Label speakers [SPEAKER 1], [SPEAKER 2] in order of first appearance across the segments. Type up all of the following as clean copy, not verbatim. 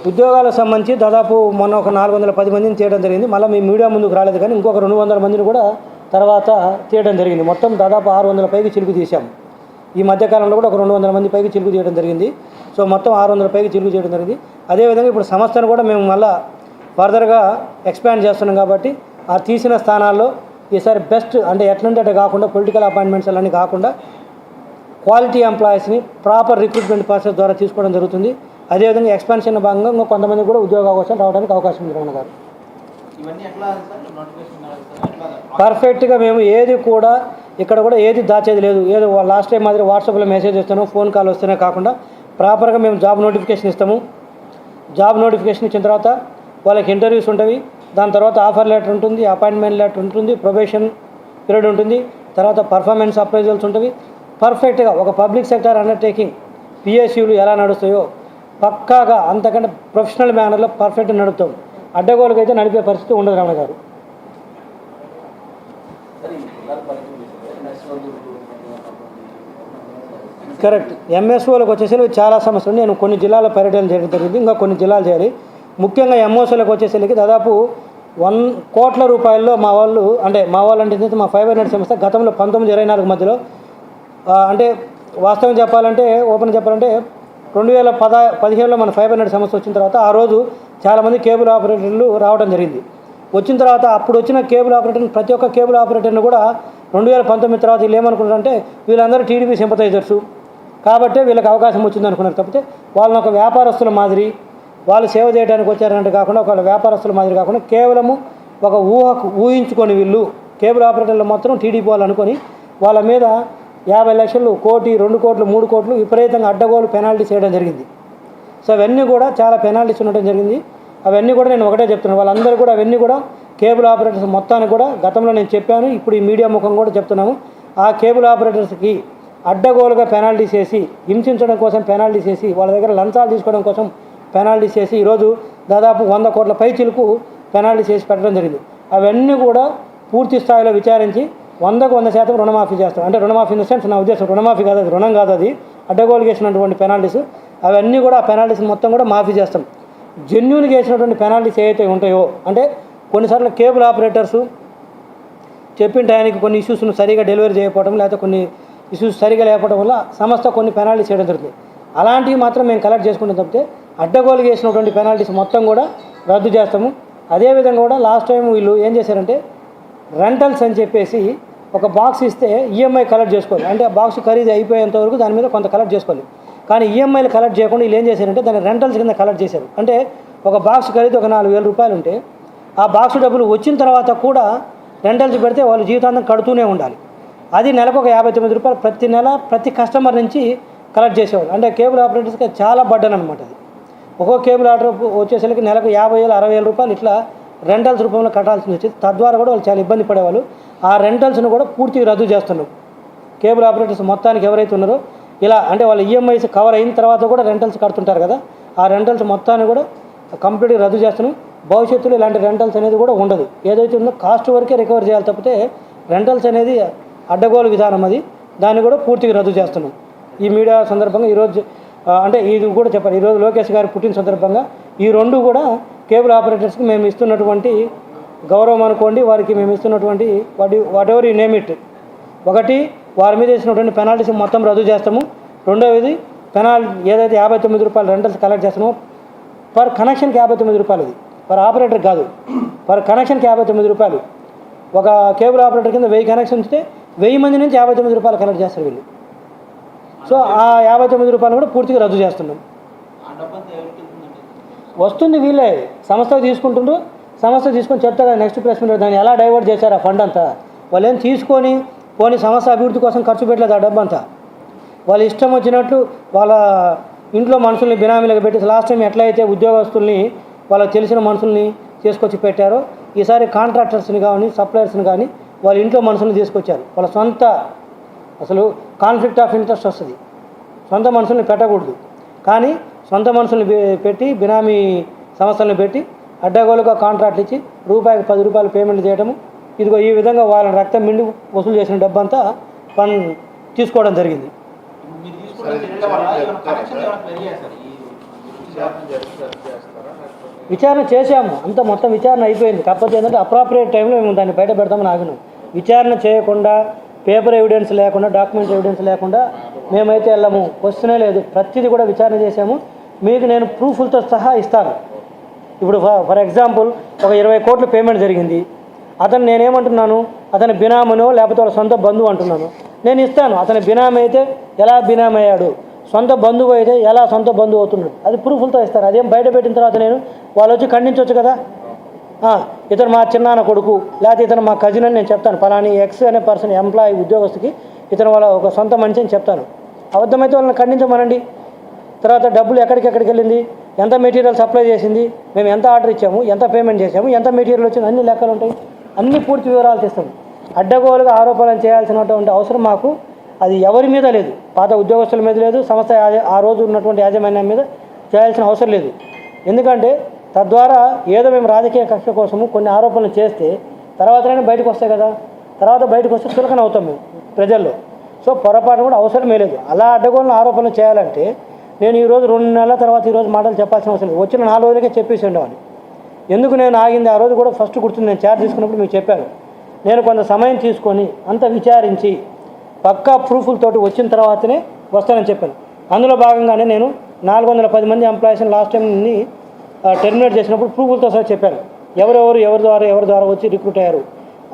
[SPEAKER 1] ఉద్యోగాలకు సంబంధించి దాదాపు మొన్న ఒక 410 మందిని తీయడం జరిగింది. మళ్ళీ మీ మీడియా ముందుకు రాలేదు, కానీ ఇంకొక 200 మందిని కూడా తర్వాత తీయడం జరిగింది. మొత్తం దాదాపు 600 పైకి చిలుకు తీసాము. ఈ మధ్యకాలంలో కూడా ఒక 200 మంది పైకి చిలుకు తీయడం జరిగింది. సో మొత్తం 600 పైకి చిలుకు చేయడం జరిగింది. అదేవిధంగా ఇప్పుడు సంస్థను కూడా మేము మళ్ళీ ఫర్దర్గా ఎక్స్పాండ్ చేస్తున్నాం. కాబట్టి ఆ తీసిన స్థానాల్లో ఈసారి బెస్ట్ అంటే ఎట్లంటే అట్లా కాకుండా పొలిటికల్ అపాయింట్మెంట్స్ అలాంటి కాకుండా క్వాలిటీ ఎంప్లాయీస్ని ప్రాపర్ రిక్రూట్మెంట్ ప్రాసెస్ ద్వారా తీసుకోవడం జరుగుతుంది. అదేవిధంగా ఎక్స్పాన్షన్ భాగంగా ఇంకా కొంతమంది కూడా ఉద్యోగ అవకాశాలు రావడానికి అవకాశం ఉంది. రమణ గారు పర్ఫెక్ట్గా మేము ఏది కూడా ఇక్కడ కూడా ఏది దాచేది లేదు. ఏదో లాస్ట్ టైం మాదిరి వాట్సాప్లో మెసేజ్ ఇస్తాను, ఫోన్ కాల్ వస్తేనే కాకుండా ప్రాపర్గా మేము జాబ్ నోటిఫికేషన్ ఇస్తాము. జాబ్ నోటిఫికేషన్ ఇచ్చిన తర్వాత వాళ్ళకి ఇంటర్వ్యూస్ ఉంటాయి. దాని తర్వాత ఆఫర్ లెటర్ ఉంటుంది, అపాయింట్మెంట్ లెటర్ ఉంటుంది, ప్రొబేషన్ పీరియడ్ ఉంటుంది, తర్వాత పర్ఫార్మెన్స్ అప్రైజల్స్ ఉంటుంది. పర్ఫెక్ట్గా ఒక పబ్లిక్ సెక్టర్ అండర్టేకింగ్ పిఎస్యూలు ఎలా నడుస్తాయో పక్కాగా అంతకంటే ప్రొఫెషనల్ మేనర్లో పర్ఫెక్ట్గా నడుపుతాం. అడ్డగోలుగా అయితే నడిపే పరిస్థితి ఉండదు. రమణ గారు కరెక్ట్. ఎంఎస్ఓలకు వచ్చేసరికి చాలా సమస్యలు. నేను కొన్ని జిల్లాల పర్యటన చేయడం జరిగింది, ఇంకా కొన్ని జిల్లాలు చేయాలి. ముఖ్యంగా ఎంఓసీలకు వచ్చేసరికి దాదాపు 1 కోట్ల రూపాయల్లో మా వాళ్ళు అంటే మా 500 సంస్థ గతంలో 1924 మధ్యలో అంటే వాస్తవం చెప్పాలంటే ఓపెన్ చెప్పాలంటే 2015లో మన 500 సంస్థ వచ్చిన తర్వాత ఆ రోజు చాలామంది కేబుల్ ఆపరేటర్లు రావడం జరిగింది. వచ్చిన తర్వాత అప్పుడు వచ్చిన కేబుల్ ఆపరేటర్ ప్రతి ఒక్క కేబుల్ ఆపరేటర్ని కూడా 2019 తర్వాత వీళ్ళు ఏమనుకుంటారంటే వీళ్ళందరూ టీడీపీ సింపథైజర్సు కాబట్టి వీళ్ళకి అవకాశం వచ్చింది అనుకున్నారు. కాకపోతే వాళ్ళని ఒక వ్యాపారస్తుల మాదిరి వాళ్ళు సేవ చేయడానికి వచ్చారంటే కాకుండా ఒక వ్యాపారస్తుల మాదిరి కాకుండా కేవలము ఒక ఊహించుకొని వీళ్ళు కేబుల్ ఆపరేటర్లు మొత్తం టీడీపీ వాళ్ళు అనుకొని వాళ్ళ మీద 50 లక్షలు, 1 కోటి, 2 కోట్లు, 3 కోట్లు విపరీతంగా అడ్డగోలు పెనాల్టీస్ చేయడం జరిగింది. సో అవన్నీ కూడా చాలా పెనాల్టీస్ ఉండడం జరిగింది. అవన్నీ కూడా నేను ఒకటే చెప్తున్నాను, వాళ్ళందరూ కూడా అవన్నీ కూడా కేబుల్ ఆపరేటర్స్ మొత్తానికి కూడా గతంలో నేను చెప్పాను, ఇప్పుడు ఈ మీడియా ముఖం కూడా చెప్తున్నాము. ఆ కేబుల్ ఆపరేటర్స్కి అడ్డగోలుగా పెనాల్టీస్ చేసి హింసించడం కోసం పెనాల్టీస్ చేసి వాళ్ళ దగ్గర లంచాలు తీసుకోవడం కోసం పెనాల్టీస్ చేసి ఈరోజు దాదాపు 100 కోట్ల పై చిలుకు పెనాల్టీస్ చేసి పెట్టడం జరిగింది. అవన్నీ కూడా పూర్తి స్థాయిలో విచారించి 100% రుణమాఫీ చేస్తాం. అంటే రుణమాఫీ ఇన్ ద సెన్స్ నా ఉద్దేశం రుణమాఫీ కాదు, అది రుణం కాదు, అది అడ్డగోలుగా వేసినటువంటి పెనాల్టీస్. అవన్నీ కూడా ఆ పెనాల్టీస్ మొత్తం కూడా మాఫీ చేస్తాం. జెన్యూన్గా వేసినటువంటి పెనాల్టీస్ ఏవైతే ఉంటాయో అంటే కొన్నిసార్లు కేబుల్ ఆపరేటర్సు చెప్పిన టైంకి కొన్ని ఇష్యూస్ను సరిగా డెలివరీ చేయకపోవడం లేకపోతే కొన్ని ఇష్యూస్ సరిగా లేకపోవడం వల్ల సంస్థ కొన్ని పెనాల్టీస్ చేయడం జరుగుతుంది. అలాంటివి మాత్రం మేము కలెక్ట్ చేసుకుంటాం తప్పితే అడ్డగోలుగా వేసినటువంటి పెనాల్టీస్ మొత్తం కూడా రద్దు చేస్తాము. అదేవిధంగా కూడా లాస్ట్ టైం వీళ్ళు ఏం చేశారంటే రెంటల్స్ అని చెప్పేసి ఒక బాక్స్ ఇస్తే ఈఎంఐ కలెక్ట్ చేసుకోవాలి. అంటే ఆ బాక్స్ ఖరీదు అయిపోయేంత వరకు దాని మీద కొంత కలెక్ట్ చేసుకోవాలి. కానీ ఈఎంఐలు కలెక్ట్ చేయకుండా వీళ్ళు ఏం చేశారంటే దాన్ని రెంటల్స్ కింద కలెక్ట్ చేశారు. అంటే ఒక బాక్స్ ఖరీదు ఒక 4,000 రూపాయలు ఉంటే ఆ బాక్స్ డబ్బులు వచ్చిన తర్వాత కూడా రెంటల్స్ పెడితే వాళ్ళు జీవితాంతం కడుతూనే ఉండాలి. అది నెలకు ఒక 59 రూపాయలు ప్రతి నెల ప్రతి కస్టమర్ నుంచి కలెక్ట్ చేసేవాళ్ళు. అంటే కేబుల్ ఆపరేటర్స్కి చాలా బర్డన్ అనమాట. అది ఒక్కో కేబుల్ ఆపరేటర్ వచ్చేసరికి నెలకు 50,000, 60,000 రూపాయలు ఇట్లా రెంటల్స్ రూపంలో కట్టాల్సి వచ్చేది. తద్వారా కూడా వాళ్ళు చాలా ఇబ్బంది పడేవాళ్ళు. ఆ రెంటల్స్ను కూడా పూర్తిగా రద్దు చేస్తున్నాం. కేబుల్ ఆపరేటర్స్ మొత్తానికి ఎవరైతే ఉన్నారో ఇలా అంటే వాళ్ళ ఈఎంఐస్ కవర్ అయిన తర్వాత కూడా రెంటల్స్ కడుతుంటారు కదా, ఆ రెంటల్స్ మొత్తాన్ని కూడా కంప్లీట్గా రద్దు చేస్తున్నాం. భవిష్యత్తులో ఇలాంటి రెంటల్స్ అనేది కూడా ఉండదు. ఏదైతే ఉందో కాస్ట్ వరకే రికవర్ చేయాలి తప్పితే రెంటల్స్ అనేది అడ్డగోలు విధానం, అది దాన్ని కూడా పూర్తిగా రద్దు చేస్తున్నాం. ఈ మీడియా సందర్భంగా ఈరోజు అంటే ఇది కూడా చెప్పాలి, ఈరోజు లోకేష్ గారి పుట్టిన సందర్భంగా ఈ 2 కూడా కేబుల్ ఆపరేటర్స్కి మేము ఇస్తున్నటువంటి గౌరవం అనుకోండి, వారికి మేము ఇస్తున్నటువంటి what ever you name it. ఒకటి వారి మీద వేసినటువంటి పెనాల్టీస్ మొత్తం రద్దు చేస్తాము. రెండవది ఏదైతే 59 రూపాయలు రెంటల్స్ కలెక్ట్ చేస్తామో పర్ కనెక్షన్కి 59 రూపాయలు, అది పర్ ఆపరేటర్ కాదు, పర్ కనెక్షన్కి 59 రూపాయలు. ఒక కేబుల్ ఆపరేటర్ కింద 1000 కనెక్షన్స్ ఉంటే 1000 మంది నుంచి 59 రూపాయలు కలెక్ట్ చేస్తారు వీళ్ళు. సో ఆ 59 రూపాయలు కూడా పూర్తిగా రద్దు చేస్తున్నాం. వస్తుంది వీళ్ళే సంస్థకు తీసుకుంటుండ్రు, సంస్థ తీసుకొని చెప్తా కదా నెక్స్ట్ ప్రెస్ మీట్ దాన్ని ఎలా డైవర్ట్ చేశారు ఆ ఫండ్ అంతా. వాళ్ళు ఏం తీసుకొని పోనీ సంస్థ అభివృద్ధి కోసం ఖర్చు పెట్టలేదు ఆ డబ్బు అంతా. వాళ్ళు ఇష్టం వచ్చినట్లు వాళ్ళ ఇంట్లో మనుషుల్ని బినామీలకు పెట్టి లాస్ట్ టైం ఎట్లయితే ఉద్యోగస్తుల్ని వాళ్ళకి తెలిసిన మనుషుల్ని తీసుకొచ్చి పెట్టారో ఈసారి కాంట్రాక్టర్స్ని కానీ సప్లయర్స్ని కానీ వాళ్ళ ఇంట్లో మనుషుల్ని తీసుకొచ్చారు. వాళ్ళ సొంత అసలు కాన్ఫ్లిక్ట్ ఆఫ్ ఇంట్రెస్ట్ వస్తుంది. సొంత మనుషుల్ని పెట్టకూడదు, కానీ సొంత మనుషుల్ని పెట్టి బినామీ సంస్థలను పెట్టి అడ్డగోలుగా కాంట్రాక్ట్లు ఇచ్చి రూపాయికి 10 రూపాయలు పేమెంట్ చేయడము, ఇదిగో ఈ విధంగా వాళ్ళ రక్తం మిండి వసూలు చేసిన డబ్బంతా ఫండ్ తీసుకోవడం జరిగింది. విచారణ చేశాము, అంత మొత్తం విచారణ అయిపోయింది. కాకపోతే ఏంటంటే అప్రాప్రియేట్ టైంలో మేము దాన్ని బయట పెడతామని ఆగినాం. విచారణ చేయకుండా, పేపర్ ఎవిడెన్స్ లేకుండా, డాక్యుమెంట్ ఎవిడెన్స్ లేకుండా మేమైతే వెళ్ళము, వస్తూనే లేదు. ప్రతిదీ కూడా విచారణ చేశాము. మీకు నేను ప్రూఫ్లతో సహా ఇస్తాను. ఇప్పుడు ఫర్ ఎగ్జాంపుల్ ఒక 20 కోట్ల పేమెంట్ జరిగింది. అతను నేనేమంటున్నాను, అతని బినామీనో లేకపోతే వాళ్ళ సొంత బంధువు అంటున్నాను. నేను ఇస్తాను. అతని బినామీ అయితే ఎలా బినామీ అయ్యాడు, సొంత బంధువు అయితే ఎలా సొంత బంధువు అవుతున్నాడు, అది ప్రూఫ్లతో ఇస్తారు. అదేం బయట పెట్టిన తర్వాత నేను వాళ్ళు వచ్చి ఖండించవచ్చు కదా. ఇతను మా చిన్నాన్న కొడుకు, లేకపోతే ఇతను మా కజిన్ అని నేను చెప్తాను. పలాని ఎక్స్ అనే పర్సన్ ఎంప్లాయీ ఉద్యోగస్తుకి ఇతను వాళ్ళ ఒక సొంత మనిషి అని చెప్తాను. అబద్ధమైతే వాళ్ళని ఖండించమనండి. తర్వాత డబ్బులు ఎక్కడికి వెళ్ళింది, ఎంత మెటీరియల్ సప్లై చేసింది, మేము ఎంత ఆర్డర్ ఇచ్చాము, ఎంత పేమెంట్ చేసాము, ఎంత మెటీరియల్ వచ్చింది, అన్ని లెక్కలు ఉంటాయి. అన్ని పూర్తి వివరాలు తీస్తాం. అడ్డగోలుగా ఆరోపణలు చేయాల్సినటువంటి అవసరం మాకు అది ఎవరి మీద లేదు. పాత ఉద్యోగస్తుల మీద లేదు, సంస్థ ఆ రోజు ఉన్నటువంటి యాజమాన్యం మీద చేయాల్సిన అవసరం లేదు. ఎందుకంటే తద్వారా ఏదో మేము రాజకీయ కక్ష కోసము కొన్ని ఆరోపణలు చేస్తే తర్వాతనే బయటకు వస్తాయి కదా. తర్వాత బయటకు వస్తే చులకన అవుతాం మేము ప్రజల్లో. సో పొరపాటు కూడా అవసరమే లేదు. అలా అడ్డగోలున ఆరోపణలు చేయాలంటే నేను ఈరోజు 2 నెలల తర్వాత ఈరోజు మాటలు చెప్పాల్సిన అవసరం లేదు. వచ్చిన 4 రోజులకే చెప్పేసి ఉండేవాడిని. ఎందుకు నేను ఆగింది ఆ రోజు కూడా ఫస్ట్ గుర్తుంది. నేను ఛార్జ్ తీసుకున్నప్పుడు మీకు చెప్పాను. నేను కొంత సమయం తీసుకొని అంత విచారించి పక్కా ప్రూఫ్లతోటి వచ్చిన తర్వాతనే వస్తానని చెప్పాను. అందులో భాగంగానే నేను 410 మంది ఎంప్లాయీస్ని లాస్ట్ టైంని టెర్మినేట్ చేసినప్పుడు ప్రూఫ్లతో సహా చెప్పాను. ఎవరి ద్వారా వచ్చి రిక్రూట్ అయ్యారు,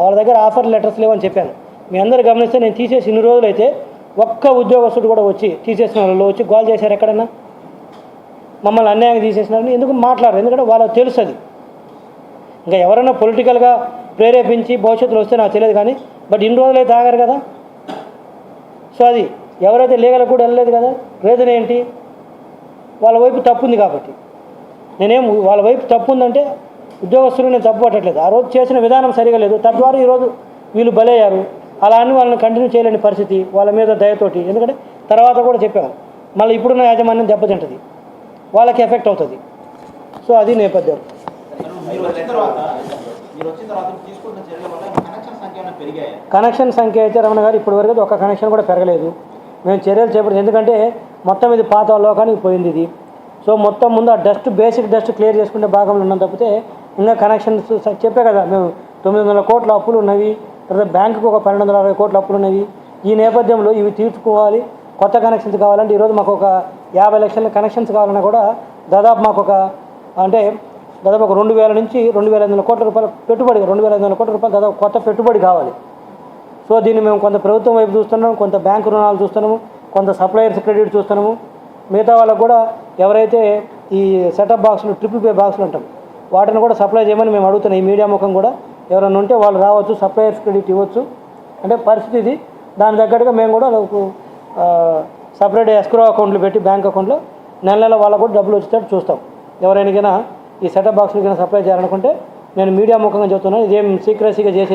[SPEAKER 1] వాళ్ళ దగ్గర ఆఫర్ లెటర్స్ లేవని చెప్పాను. మీ అందరూ గమనిస్తే నేను తీసేసి ఇన్ని రోజులైతే ఒక్క ఉద్యోగస్తుడు కూడా వచ్చి తీసేసిన వాళ్ళు వచ్చి గోల్ చేశారు ఎక్కడన్నా, మమ్మల్ని అన్యాయంగా తీసేసినారని ఎందుకు మాట్లాడరు. ఎందుకంటే వాళ్ళకి తెలుస్తుంది. ఇంకా ఎవరైనా పొలిటికల్గా ప్రేరేపించి భవిష్యత్తులో వస్తే నాకు తెలియదు కానీ బట్ ఇన్ని రోజులైతే ఆగారు కదా. సో అది ఎవరైతే లీగల్ కూడా వెళ్ళలేదు కదా. రీజన్ ఏంటి, వాళ్ళ వైపు తప్పు ఉంది కాబట్టి. నేనేం వాళ్ళ వైపు తప్పు ఉందంటే ఉద్యోగస్తులు నేను తప్పు పట్టట్లేదు. ఆ రోజు చేసిన విధానం సరిగా లేదు, తద్వారా ఈరోజు వీళ్ళు బలయ్యారు. అలా అని వాళ్ళని కంటిన్యూ చేయలేని పరిస్థితి వాళ్ళ మీద దయతోటి. ఎందుకంటే తర్వాత కూడా చెప్పాము, మళ్ళీ ఇప్పుడున్న యాజమాన్యం దెబ్బతింటుంది, వాళ్ళకి ఎఫెక్ట్ అవుతుంది. సో అది నేపథ్యం. కనెక్షన్ సంఖ్య అయితే రమణ గారు ఇప్పటివరకు ఒక కనెక్షన్ కూడా పెరగలేదు. మేము చర్యలు చేపట్టాం. ఎందుకంటే మొత్తం ఇది పాత లోకానికి పోయింది ఇది. సో మొత్తం ముందు ఆ బేసిక్ డస్ట్ క్లియర్ చేసుకునే భాగంలో ఉన్నాం తప్పితే ఇంకా కనెక్షన్స్ చెప్పే కదా. మేము 900 కోట్ల అప్పులు ఉన్నవి, తర్వాత బ్యాంకుకు ఒక 1260 కోట్ల అప్పులు ఉన్నవి. ఈ నేపథ్యంలో ఇవి తీర్చుకోవాలి. కొత్త కనెక్షన్స్ కావాలంటే ఈరోజు మాకు ఒక 50 లక్షల కనెక్షన్స్ కావాలన్నా కూడా దాదాపు మాకు ఒక 2000 నుంచి 2500 కోట్ల రూపాయల పెట్టుబడి, 2500 కోట్ల రూపాయలు దాదాపు కొత్త పెట్టుబడి కావాలి. సో దీన్ని మేము కొంత ప్రభుత్వం వైపు చూస్తున్నాము, కొంత బ్యాంకు రుణాలు చూస్తున్నాము, కొంత సప్లయర్స్ క్రెడిట్ చూస్తున్నాము. మిగతా వాళ్ళకు కూడా ఎవరైతే ఈ సెటప్ బాక్సులు, ట్రిపుల్ పే బాక్సులు అంటాం, వాటిని కూడా సప్లై చేయమని మేము అడుగుతున్నాం. ఈ మీడియా ముఖం కూడా ఎవరైనా ఉంటే వాళ్ళు రావచ్చు, సప్లయర్స్ క్రెడిట్ ఇవ్వచ్చు. అంటే పరిస్థితి ఇది. దాని తగ్గట్టుగా మేము కూడా సపరేట్ ఎస్క్రో అకౌంట్లు పెట్టి బ్యాంక్ అకౌంట్లో నెల వాళ్ళకు కూడా డబ్బులు వచ్చేటట్టు చూస్తాం. ఎవరైనా ఈ సెటప్ బాక్సులు సప్లై చేయాలనుకుంటే నేను మీడియా ముఖంగా చెప్తున్నాను. ఇదేం సీక్రెసీగా చేసి